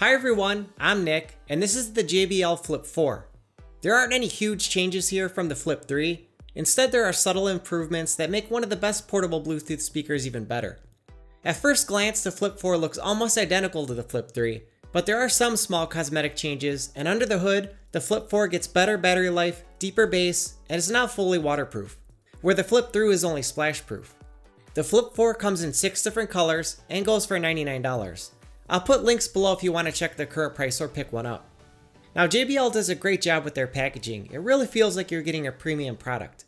Hi everyone, I'm Nick, and this is the JBL Flip 4. There aren't any huge changes here from the Flip 3. Instead, there are subtle improvements that make one of the best portable Bluetooth speakers even better. At first glance, the Flip 4 looks almost identical to the Flip 3, but there are some small cosmetic changes, and under the hood, the Flip 4 gets better battery life, deeper bass, and is now fully waterproof, where the Flip 3 is only splash proof. The Flip 4 comes in 6 different colors and goes for $99. I'll put links below if you want to check the current price or pick one up. Now JBL does a great job with their packaging. It really feels like you're getting a premium product.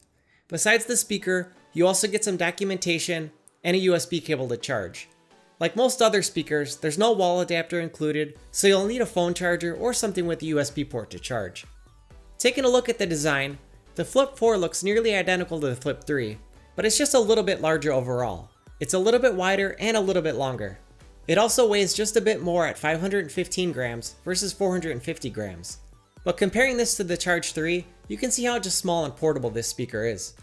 Besides the speaker, you also get some documentation and a USB cable to charge. Like most other speakers, there's no wall adapter included, so you'll need a phone charger or something with a USB port to charge. Taking a look at the design, the Flip 4 looks nearly identical to the Flip 3, but it's just a little bit larger overall. It's a little bit wider and a little bit longer. It also weighs just a bit more at 515 grams versus 450 grams. But comparing this to the Charge 3, you can see how just small and portable this speaker is.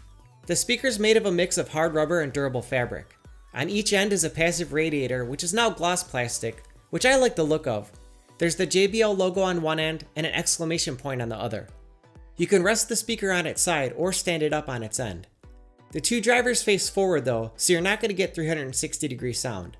The speaker is made of a mix of hard rubber and durable fabric. On each end is a passive radiator, which is now gloss plastic, which I like the look of. There's the JBL logo on one end and an exclamation point on the other. You can rest the speaker on its side or stand it up on its end. The two drivers face forward though, so you're not going to get 360-degree sound.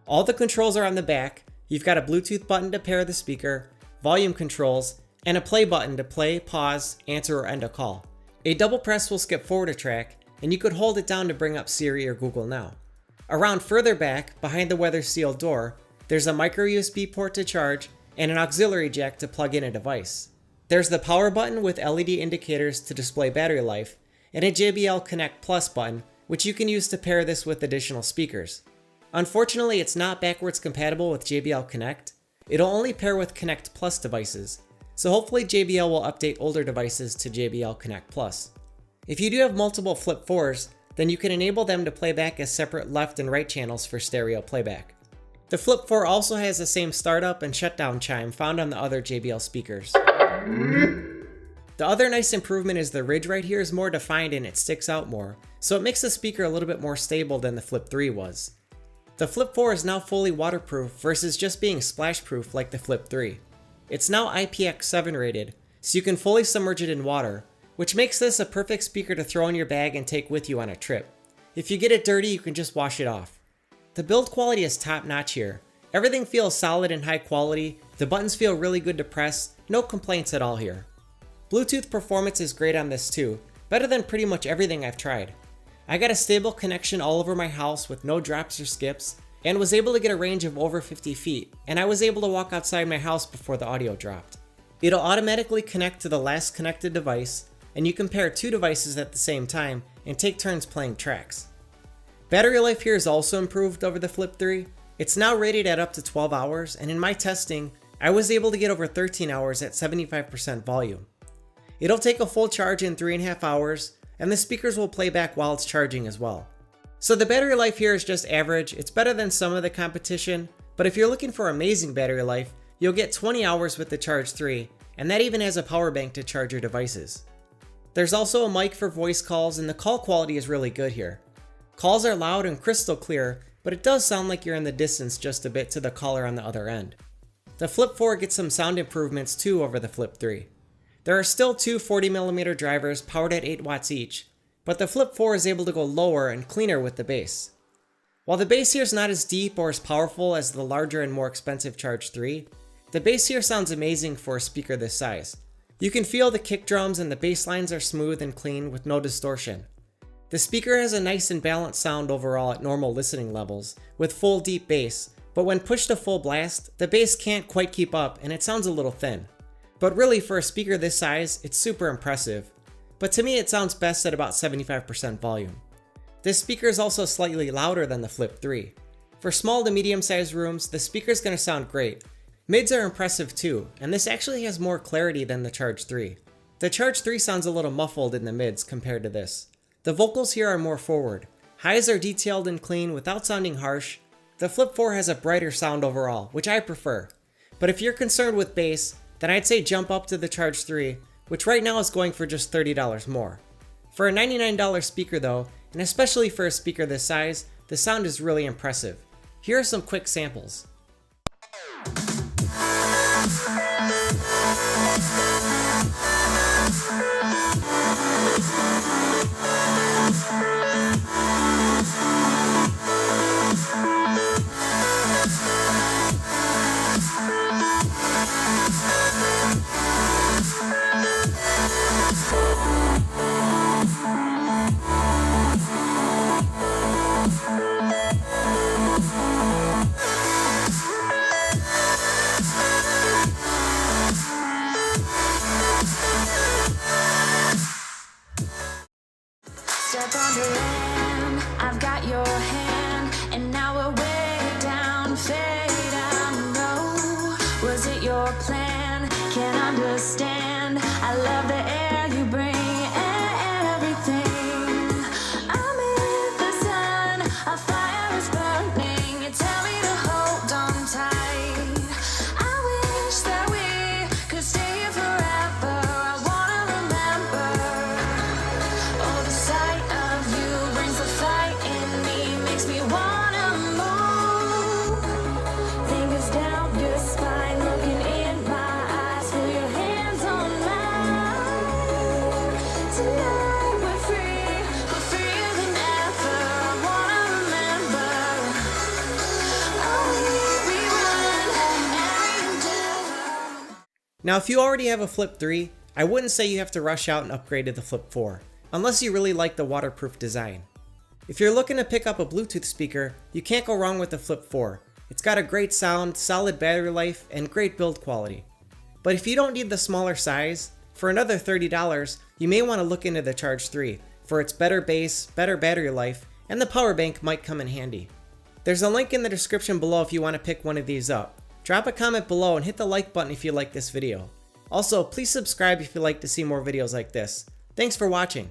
All the controls are on the back. You've got a Bluetooth button to pair the speaker, volume controls, and a play button to play, pause, answer, or end a call. A double press will skip forward a track, and you could hold it down to bring up Siri or Google Now. Around further back, behind the weather sealed door, there's a micro USB port to charge and an auxiliary jack to plug in a device. There's the power button with LED indicators to display battery life, and a JBL Connect Plus button, which you can use to pair this with additional speakers. Unfortunately, it's not backwards compatible with JBL Connect. It'll only pair with Connect Plus devices, so hopefully JBL will update older devices to JBL Connect Plus. If you do have multiple Flip 4s, then you can enable them to play back as separate left and right channels for stereo playback. The Flip 4 also has the same startup and shutdown chime found on the other JBL speakers. The other nice improvement is the ridge right here is more defined and it sticks out more, so it makes the speaker a little bit more stable than the Flip 3 was. The Flip 4 is now fully waterproof versus just being splash proof like the Flip 3. It's now IPX7 rated, so you can fully submerge it in water, which makes this a perfect speaker to throw in your bag and take with you on a trip. If you get it dirty, you can just wash it off. The build quality is top notch here. Everything feels solid and high quality, the buttons feel really good to press, no complaints at all here. Bluetooth performance is great on this too, better than pretty much everything I've tried. I got a stable connection all over my house with no drops or skips, and was able to get a range of over 50 feet, and I was able to walk outside my house before the audio dropped. It'll automatically connect to the last connected device, and you can pair two devices at the same time and take turns playing tracks. Battery life here is also improved over the Flip 3. It's now rated at up to 12 hours, and in my testing, I was able to get over 13 hours at 75% volume. It'll take a full charge in 3.5 hours, and the speakers will play back while it's charging as well. So the battery life here is just average. It's better than some of the competition, but if you're looking for amazing battery life, you'll get 20 hours with the Charge 3, and that even has a power bank to charge your devices. There's also a mic for voice calls, and the call quality is really good here. Calls are loud and crystal clear, but it does sound like you're in the distance just a bit to the caller on the other end. The Flip 4 gets some sound improvements too over the Flip 3. There are still two 40mm drivers powered at 8 watts each, but the Flip 4 is able to go lower and cleaner with the bass. While the bass here is not as deep or as powerful as the larger and more expensive Charge 3, the bass here sounds amazing for a speaker this size. You can feel the kick drums and the bass lines are smooth and clean with no distortion. The speaker has a nice and balanced sound overall at normal listening levels, with full deep bass, but when pushed to full blast, the bass can't quite keep up and it sounds a little thin. But really, for a speaker this size, it's super impressive. But to me, it sounds best at about 75% volume. This speaker is also slightly louder than the Flip 3. For small to medium sized rooms, the speaker is going to sound great. Mids are impressive too, and this actually has more clarity than the Charge 3. The Charge 3 sounds a little muffled in the mids compared to this. The vocals here are more forward. Highs are detailed and clean without sounding harsh. The Flip 4 has a brighter sound overall, which I prefer. But if you're concerned with bass, then I'd say jump up to the Charge 3, which right now is going for just $30 more. For a $99 speaker though, and especially for a speaker this size, the sound is really impressive. Here are some quick samples. is it your plan? Can't understand. I love the air you bring and everything. I'm in the sun, a fire is burning. You tell me to hold on tight. I wish that we could stay here forever. I wanna remember. Oh, the sight of you brings the fight in me, makes me wanna move. Fingers down your spine, looking in my eyes, feel your hands on mine. Tonight we're freer than ever. I wanna remember. Oh, we run every endeavor. Now, if you already have a Flip 3, I wouldn't say you have to rush out and upgrade to the Flip 4, unless you really like the waterproof design. If you're looking to pick up a Bluetooth speaker, you can't go wrong with the Flip 4. It's got a great sound, solid battery life, and great build quality. But if you don't need the smaller size, for another $30, you may want to look into the Charge 3 for its better bass, better battery life, and the power bank might come in handy. There's a link in the description below if you want to pick one of these up. Drop a comment below and hit the like button if you like this video. Also, please subscribe if you'd like to see more videos like this. Thanks for watching.